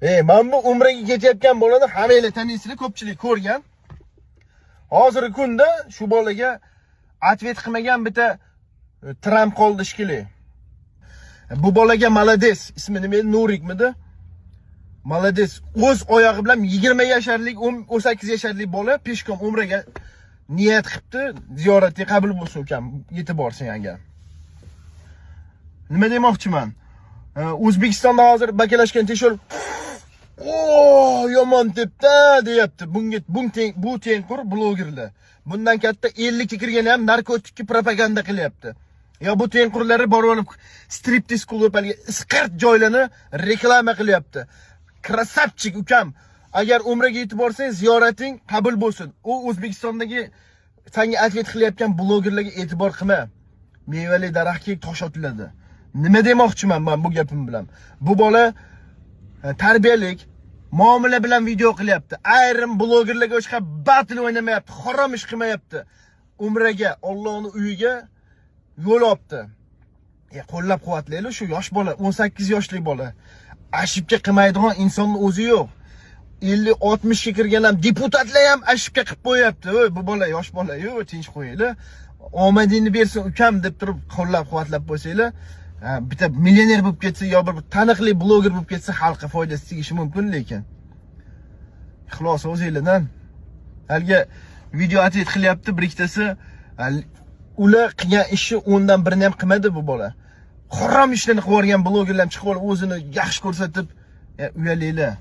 Men bu umraga ketayotgan bolani hammanglar taniysizlar, ko'pchilik ko'rgan. Hozirgi kunda shu bolaga atvet qilmagan bitta Trump qoldi shekilli. Bu bolaga malades, ismi nima edi? Nurikmidi? Malades. O'z oyog'i bilan 20 yasharlik, 18 yasharlik bola peshkom umraga niyat qilibdi, ziyoratga qabul bo'lsin ukam, yetib borsin agar. Nima demoqchiman? O'zbekistonda hozir bakalashgan teshol yomon debda deyapti. Bu tengqur blogerlar. Bundan katta 50 kirgan ham narkotikka propaganda qilyapti. Ya bu tengqurlari borib olib striptiz klub isqart joylarni reklama qilyapti. Krasavchik ukam. Agar umraga yetib borsang, ziyorating qabul bo'lsin. U O'zbekistondagi senga atvet qilyapgan blogerlarga e'tibor qilma. Mevali daraxtga tosh otiladi. Nima demoqchiman men bu gapim bilan? Bu bola tarbiyalik, muomala bilan video qilyapti. Ayrim blogerlarga o'xshab battle o'ynamayapti, harom ish qilmayapti. Umraga, Allohning uyiga yo'l olibdi. Qo'llab-quvvatlaylik shu yosh bola, 18 yoshli bola. Ashibga qilmaydigan insonning o'zi yo'q. 50-60 ga kirgan ham deputatlar ham ashibga qilib qo'yapti. Bu bola yosh bola, yo'q, tinch qo'yinglar. Omadingni bersin ukam deb turib qo'llab-quvvatlab qo'ysanglar, bitta millioner bo'lib ketsa yo bir taniqli bloger bo'lib ketsa xalqqa foydasi tegishi mumkin, lekin ixlos o'zinglardan. Halga video atvet qilyapti bir ikkitasi. Ular qilgan ishi o'ndan birini ham qilmadi bu bola. Harom ishlarni qilib o'rgan blogerlar chiqib olib o'zini yaxshi ko'rsatib, uyalanglar.